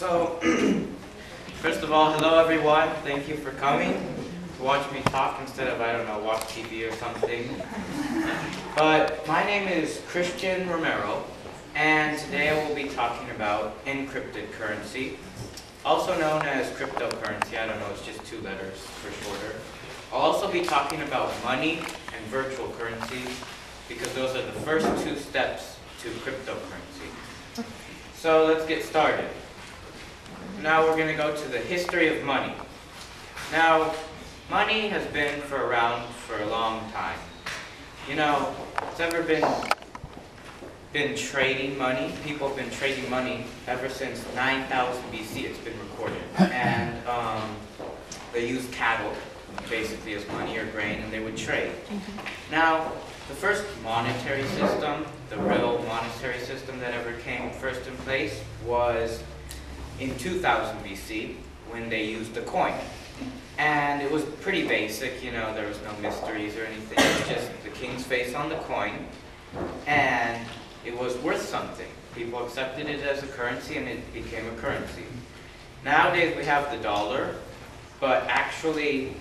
So, first of all, hello everyone. Thank you for coming to watch me talk instead of, I don't know, watch TV or something. But my name is Christian Romero, and today I will be talking about encrypted currency, also known as cryptocurrency. I don't know, it's just two letters for shorter. I'll also be talking about money and virtual currency, because those are the first two steps to cryptocurrency. So let's get started. Now we're going to go to the history of money. Now, money has been around for a long time. You know, it's ever been trading money. People have been trading money ever since 9000 BC. It's been recorded. And they used cattle basically as money or grain, and they would trade. Now, the first monetary system, the real monetary system that ever came first in place was in 2000 BC when they used a coin. And it was pretty basic, you know, there was no mysteries or anything. It was just the king's face on the coin, and it was worth something. People accepted it as a currency, and it became a currency. Nowadays we have the dollar, but actually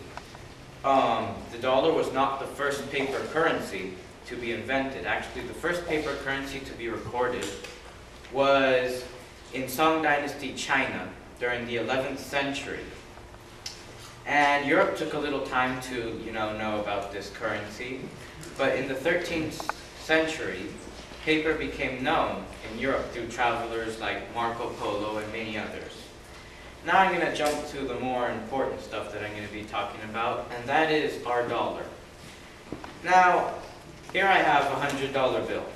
the dollar was not the first paper currency to be invented. Actually, the first paper currency to be recorded was in Song Dynasty, China, during the 11th century. And Europe took a little time to, know about this currency. But in the 13th century, paper became known in Europe through travelers like Marco Polo and many others. Now I'm going to jump to the more important stuff that I'm going to be talking about, and that is our dollar. Now, here I have a $100 bill,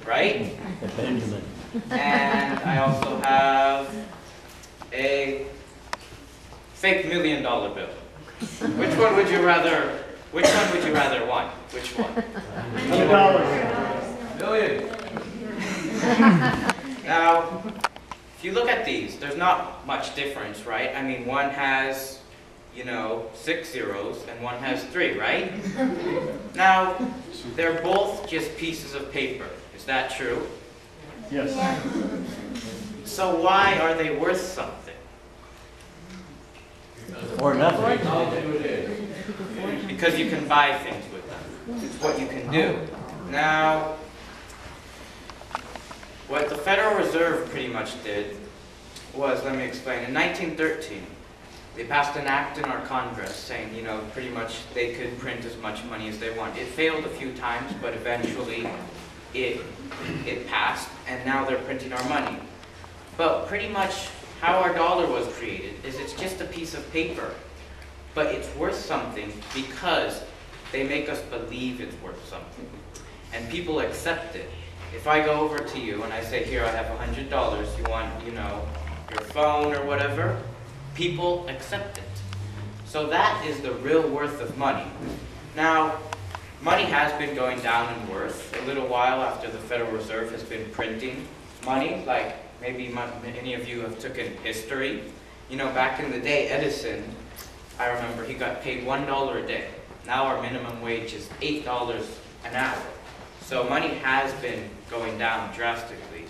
right? Benjamin. And I also have a fake $1 million bill. Which one would you rather want? Which one? $100. Million. Now, if you look at these, there's not much difference, right? I mean, one has, 6 zeros and one has 3, right? Now, they're both just pieces of paper. Is that true? Yes. So why are they worth something? Or nothing. Because you can buy things with them. It's what you can do. Now, what the Federal Reserve pretty much did was, let me explain, in 1913, they passed an act in our Congress saying, pretty much they could print as much money as they want. It failed a few times, but eventually it passed, and now they're printing our money. But pretty much how our dollar was created is it's just a piece of paper, but it's worth something because they make us believe it's worth something, and people accept it. If I go over to you and I say, here, I have $100, you want, your phone or whatever, people accept it. So that is the real worth of money. Now, money has been going down in worth a little while after the Federal Reserve has been printing money, like maybe many of you have taken history. Back in the day, Edison, I remember he got paid $1 a day. Now our minimum wage is $8 an hour. So money has been going down drastically.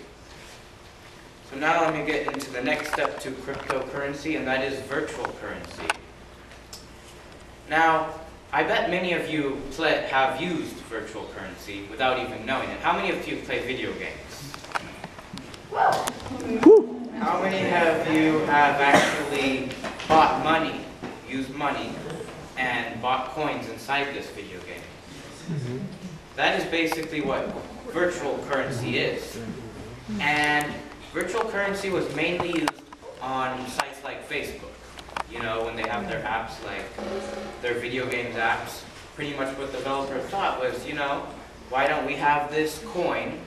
So now let me get into the next step to cryptocurrency, and that is virtual currency. Now, I bet many of you have used virtual currency without even knowing it. How many of you play video games? How many of you have actually bought money, used money, and bought coins inside this video game? That is basically what virtual currency is. And virtual currency was mainly used on sites like Facebook. When they have their apps, like their video games apps, pretty much what the developer thought was, why don't we have this coin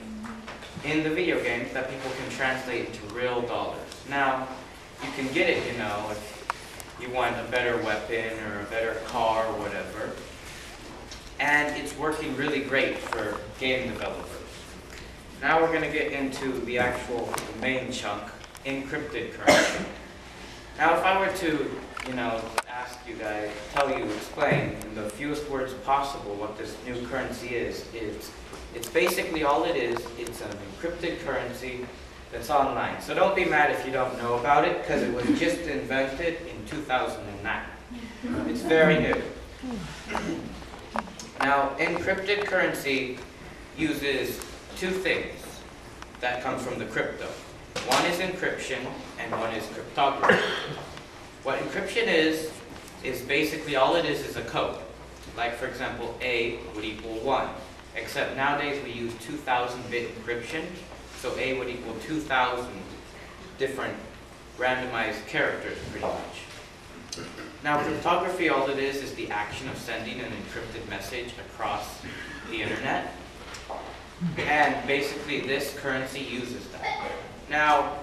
in the video games that people can translate into real dollars? Now, you can get it, if you want a better weapon or a better car or whatever. And it's working really great for game developers. Now we're going to get into the actual main chunk, encrypted currency. Now if I were to, ask you guys, explain in the fewest words possible what this new currency is, it's basically all it is, it's an encrypted currency that's online. So don't be mad if you don't know about it, because it was just invented in 2009. It's very new. Now, encrypted currency uses two things that come from the crypto. One is encryption and one is cryptography. What encryption is basically all it is a code. Like, for example, A would equal 1. Except nowadays we use 2,000-bit encryption, so A would equal 2,000 different randomized characters, pretty much. Now, cryptography, all it is the action of sending an encrypted message across the internet. And basically, this currency uses that. Now,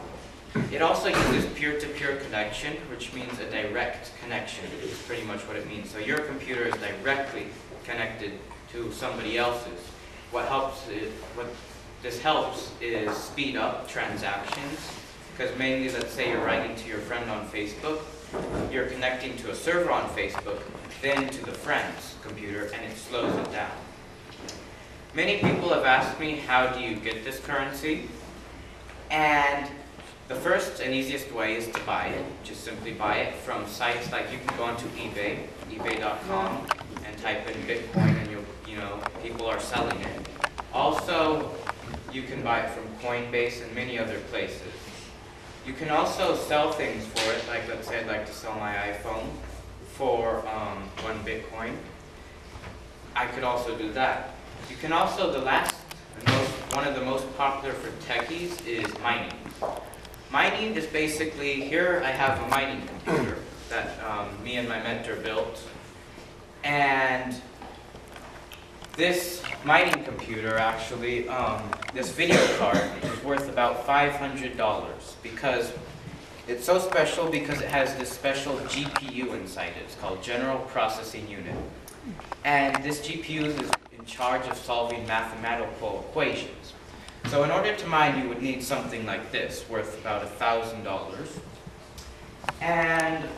it also uses peer-to-peer connection, which means a direct connection is pretty much what it means. So your computer is directly connected to somebody else's. What this helps is speed up transactions, because mainly, let's say you're writing to your friend on Facebook, you're connecting to a server on Facebook, then to the friend's computer, and it slows it down. Many people have asked me, how do you get this currency? And the first and easiest way is to buy it. Just simply buy it from sites like, you can go onto eBay, ebay.com, and type in Bitcoin, and people are selling it. Also, you can buy it from Coinbase and many other places. You can also sell things for it, like let's say I'd like to sell my iPhone for 1 Bitcoin. I could also do that. You can also, one of the most popular for techies is mining. Mining is basically, here I have a mining computer that me and my mentor built. And this mining computer actually, this video card is worth about $500 because it's so special because it has this special GPU inside it. It's called General Processing Unit. And this GPU is in charge of solving mathematical equations. So in order to mine, you would need something like this, worth about $1,000. And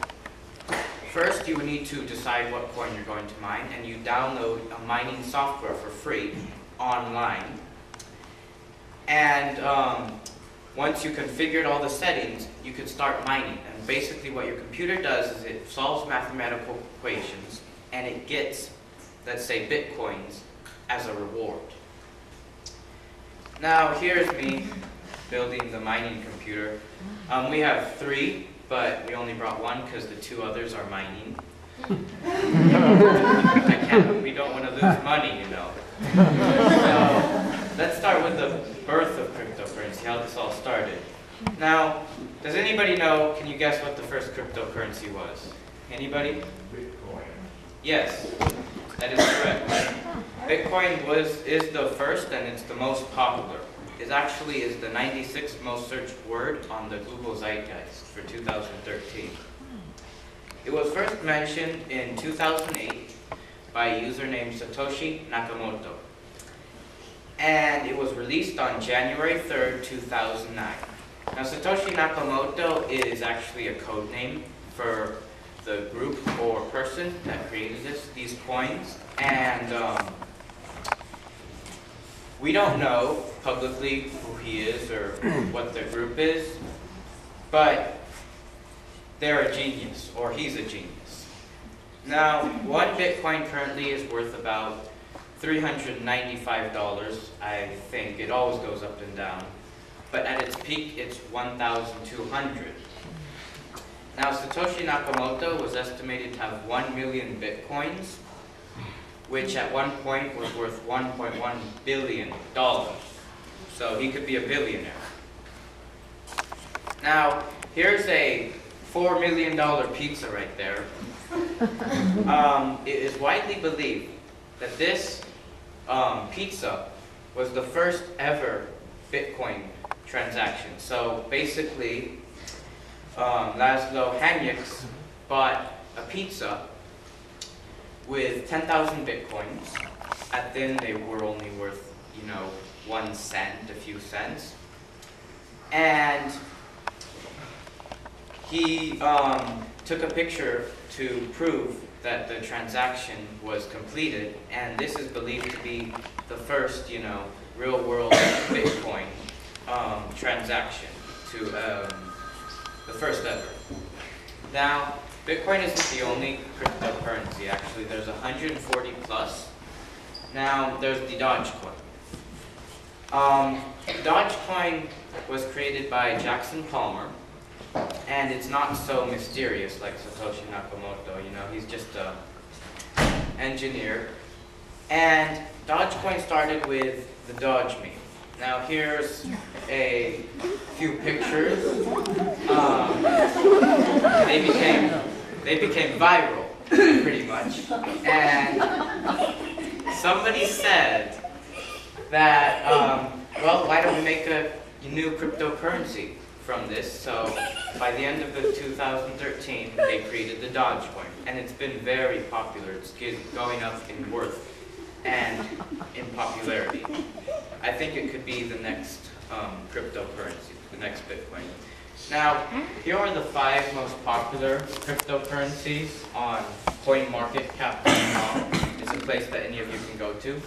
first, you would need to decide what coin you're going to mine, and you download a mining software for free online. And once you configured all the settings, you could start mining. And basically what your computer does is it solves mathematical equations, and it gets, let's say, Bitcoins as a reward. Now, here's me building the mining computer. We have 3. But we only brought 1 because the 2 others are mining. We don't want to lose money, So, let's start with the birth of cryptocurrency, how this all started. Now, does anybody know, can you guess what the first cryptocurrency was? Anybody? Bitcoin. Yes, that is correct. Bitcoin is the first, and it's the most popular. It actually is the 96th most searched word on the Google Zeitgeist for 2013. It was first mentioned in 2008 by a user named Satoshi Nakamoto. And it was released on January 3rd, 2009. Now, Satoshi Nakamoto is actually a code name for the group or person that created these coins. And we don't know publicly who he is or what their group is, but they're a genius, or he's a genius. Now, 1 Bitcoin currently is worth about $395, I think. It always goes up and down. But at its peak, it's 1,200. Now, Satoshi Nakamoto was estimated to have 1 million Bitcoins, which at one point was worth $1.1 billion. So he could be a billionaire. Now, here's a $4 million pizza right there. It is widely believed that this pizza was the first ever Bitcoin transaction. So basically, Laszlo Hanyecz bought a pizza with 10,000 Bitcoins. At then they were only worth, 1 cent, a few cents. And he took a picture to prove that the transaction was completed, and this is believed to be the first, real-world Bitcoin. transaction to the first ever. Now, Bitcoin isn't the only cryptocurrency. Actually, there's 140 plus. Now, there's the Dogecoin. Dogecoin was created by Jackson Palmer, and it's not so mysterious like Satoshi Nakamoto. You know, he's just an engineer. And Dogecoin started with the Doge meme. Now here's a few pictures. They became viral, pretty much. And somebody said that, well, why don't we make a new cryptocurrency from this? So by the end of 2013, they created the Dogecoin, and it's been very popular. It's going up in worth and in popularity. I think it could be the next cryptocurrency, the next Bitcoin. Now, here are the 5 most popular cryptocurrencies on CoinMarketCap.com. It's a place that any of you can go to.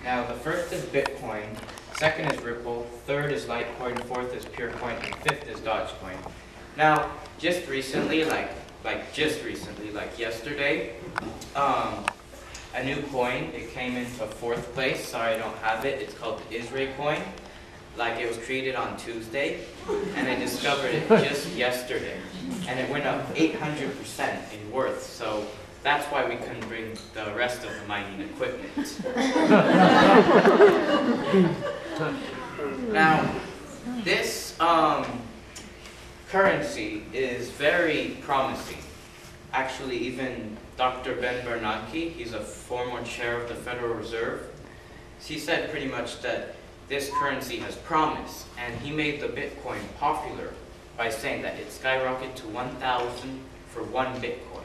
Now, the first is Bitcoin, second is Ripple, third is Litecoin, fourth is Purecoin, and fifth is Dogecoin. Now, just recently, like yesterday, a new coin, it came into 4th place. Sorry, I don't have it. It's called Israel coin. Like, it was created on Tuesday, and I discovered it just yesterday. And it went up 800% in worth, so that's why we couldn't bring the rest of the mining equipment. Now, this currency is very promising. Actually, even Dr. Ben Bernanke, he's a former chair of the Federal Reserve, he said pretty much that this currency has promise, and he made the Bitcoin popular by saying that it skyrocketed to 1,000 for 1 Bitcoin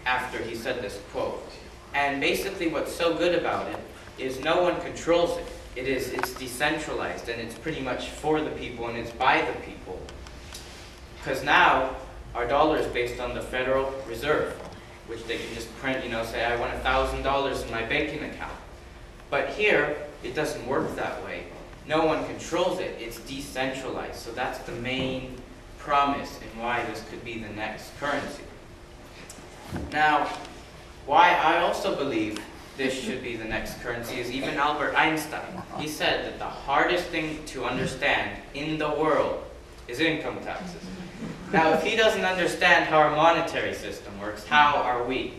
after he said this quote. And basically what's so good about it is no one controls it. It's decentralized, and it's pretty much for the people, and it's by the people. Because now our dollar is based on the Federal Reserve, which they can just print, you know, say I want $1,000 in my banking account. But here, it doesn't work that way. No one controls it. It's decentralized. So that's the main promise and why this could be the next currency. Now, why I also believe this should be the next currency is even Albert Einstein. He said that the hardest thing to understand in the world is income taxes. Now, if he doesn't understand how our monetary system works, how are we?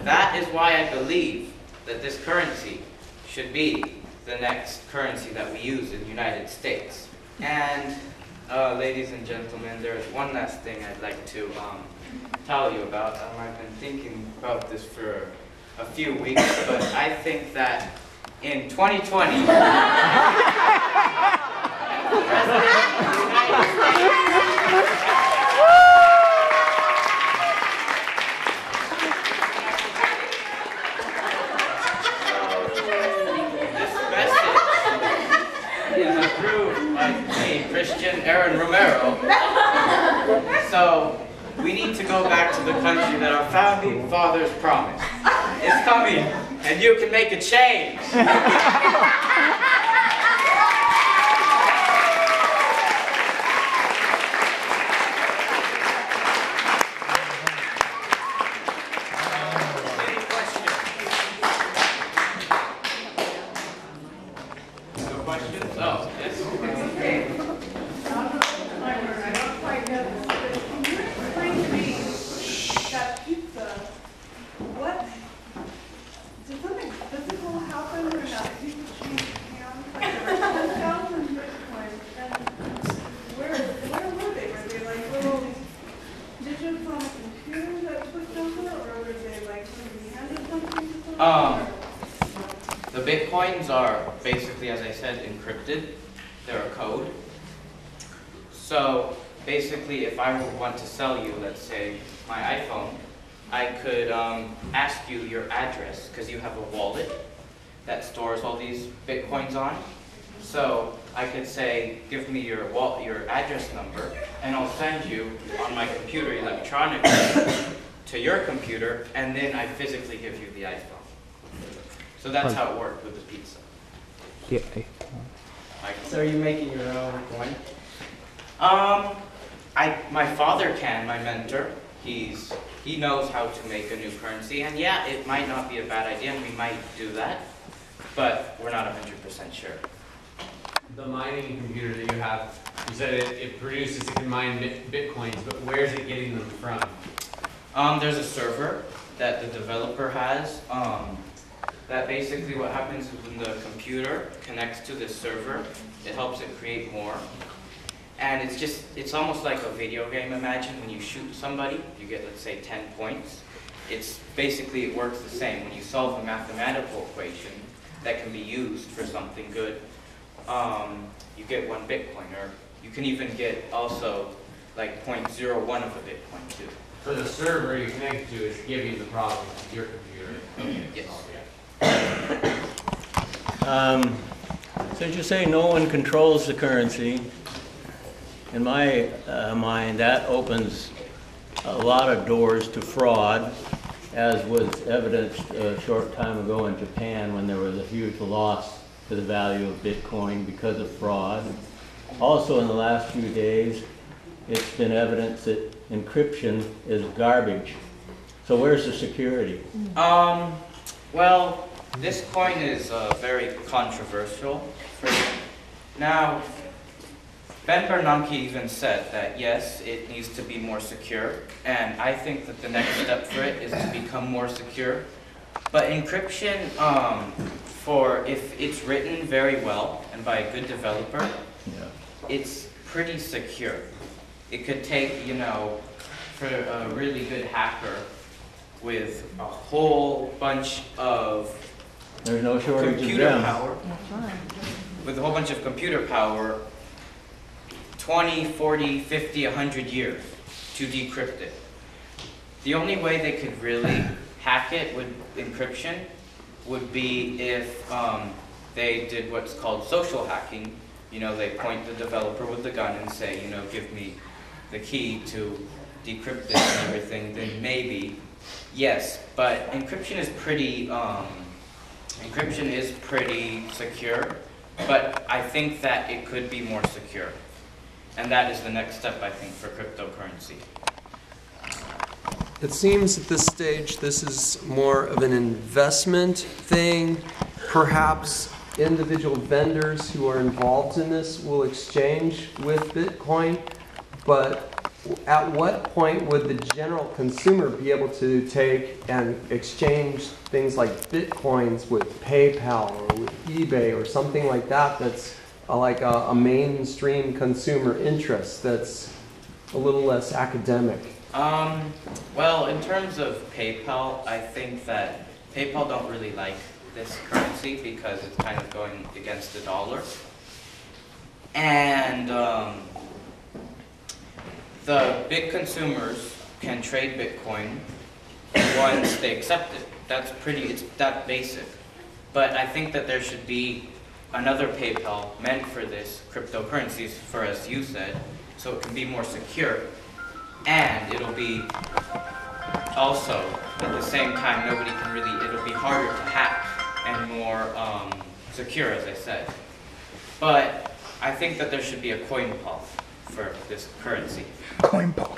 That is why I believe that this currency should be the next currency that we use in the United States. And, ladies and gentlemen, there is one last thing I'd like to tell you about. I've been thinking about this for a few weeks, but I think that in 2020, Christian Aaron Romero. So we need to go back to the country that our founding fathers promised. It's coming, and you can make a change. Any questions? No questions? Oh, yes. The Bitcoins are basically, as I said, encrypted. They're a code. So basically, if I want to sell you, let's say, my iPhone, I could ask you your address, because you have a wallet that stores all these Bitcoins on. So I could say, give me your address number, and I'll send you on my computer electronically to your computer, and then I physically give you the iPhone. So that's how it worked with the pizza. Yeah. So are you making your own coin? My father can, my mentor. He knows how to make a new currency, and yeah, it might not be a bad idea, and we might do that, but we're not 100% sure. The mining computer that you have, you said it produces, it can mine bitcoins, but where is it getting them from? There's a server that the developer has. That basically what happens is when the computer connects to this server, it helps it create more. And it's almost like a video game. Imagine when you shoot somebody, you get, let's say, 10 points. It works the same. When you solve a mathematical equation that can be used for something good, you get 1 Bitcoin, or you can even get also like 0.01 of a Bitcoin too. So the server you connect to is giving the problem to your computer. Okay. Yes. Since you say no one controls the currency, in my mind, that opens a lot of doors to fraud, as was evidenced a short time ago in Japan when there was a huge loss to the value of Bitcoin because of fraud. Also in the last few days, it's been evidence that encryption is garbage. So where's the security? Well, this coin is very controversial. Now, Ben Bernanke even said that yes, it needs to be more secure, and I think that the next step for it is to become more secure. But encryption, if it's written very well and by a good developer, it's pretty secure. It could take, for a really good hacker with a whole bunch of There's no shortage computer of them. power, with a whole bunch of computer power, 20, 40, 50, 100 years to decrypt it. The only way they could really hack it with encryption would be if they did what's called social hacking. They point the developer with the gun and say, give me the key to decrypt this and everything, then maybe, yes. But encryption is pretty secure, but I think that it could be more secure. And that is the next step, I think, for cryptocurrency. It seems at this stage this is more of an investment thing. Perhaps individual vendors who are involved in this will exchange with Bitcoin, but at what point would the general consumer be able to take and exchange things like Bitcoins with PayPal or with eBay or something like that that's like a mainstream consumer interest that's a little less academic? Well, in terms of PayPal, I think that PayPal don't really like this currency because it's kind of going against the dollar. And the big consumers can trade Bitcoin once they accept it. It's that basic. But I think that there should be another PayPal meant for this cryptocurrencies, for as you said, so it can be more secure. And it'll be also, at the same time, it'll be harder to hack and more secure, as I said. But I think that there should be a coin pol for this currency. Coin pol.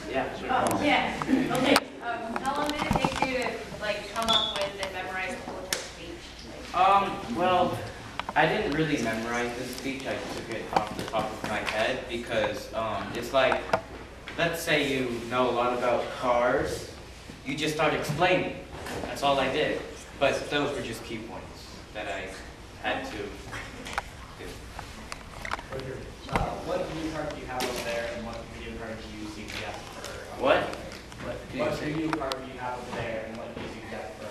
Yeah, sure. Yeah. Okay. How long did it take you to come up with and memorize the whole speech? Well, I didn't really memorize this speech. I took it off the top of my head because it's like, let's say you know a lot about cars, you just start explaining. That's all I did. But those were just key points that I had to do. What video card do you have over there, and what video card do you suggest for? What? What video card do you have over there, and what do you suggest for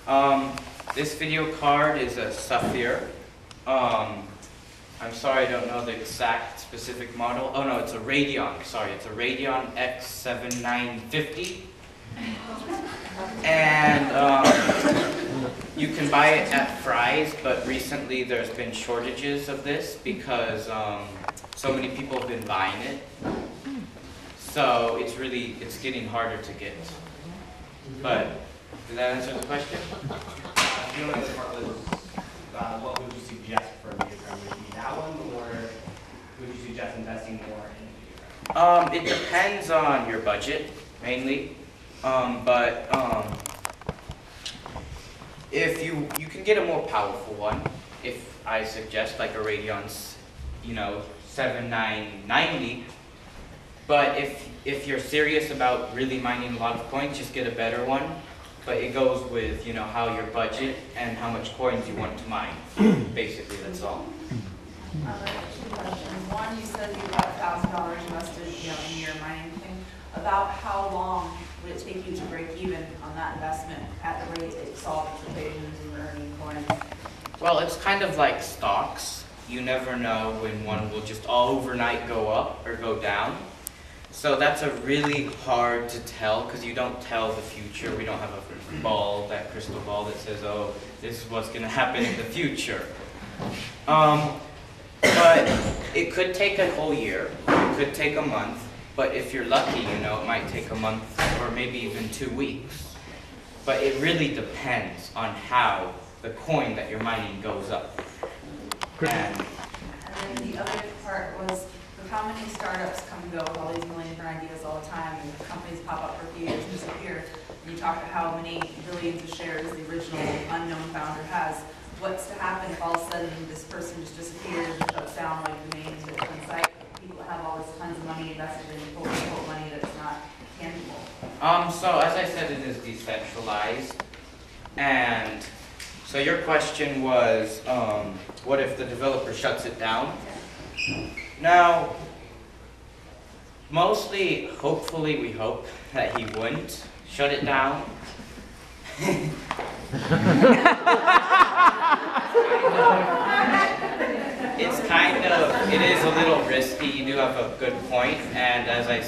a monetary? This video card is a Sapphire. I'm sorry, I don't know the exact specific model. Oh no, it's a Radeon. Sorry, it's a Radeon X7950. And you can buy it at Fry's, but recently there's been shortages of this because so many people have been buying it. So it's getting harder to get. But Did that answer the question? The only other part was, what would you suggest for a Dogecoin? Would it be that one, or would you suggest investing more in Dogecoin? It depends on your budget, mainly. But if you can get a more powerful one, if I suggest like a Radeon's, 7990. But if you're serious about really mining a lot of coins, just get a better one. But it goes with how your budget and how much coins you want to mine. Basically, that's all. Two questions. One, you said you got $1,000 invested, in your mining thing. About how long would it take you to break even on that investment at the rate that you saw the equations and you're earning coins? Well, it's kind of like stocks. You never know when one will just all overnight go up or go down. So that's a really hard to tell because you don't tell the future. We don't have a ball, that crystal ball that says, oh, this is what's going to happen in the future. But it could take a whole year. It could take a month. But if you're lucky, it might take a month or maybe even 2 weeks. But it really depends on how the coin that you're mining goes up. And then the other part was, how many startups come and go with all these million different ideas all the time, and companies pop up for a few years and disappear. And you talk about how many billions of shares the original unknown founder has. What's to happen if all of a sudden this person just disappears and shuts down like the main Bitcoin site? People that have all this tons of money invested in quote-unquote money that's not tangible. So as I said, it is decentralized. And so your question was, what if the developer shuts it down? Now, mostly, hopefully, we hope that he wouldn't shut it down. It is a little risky. You do have a good point, and as I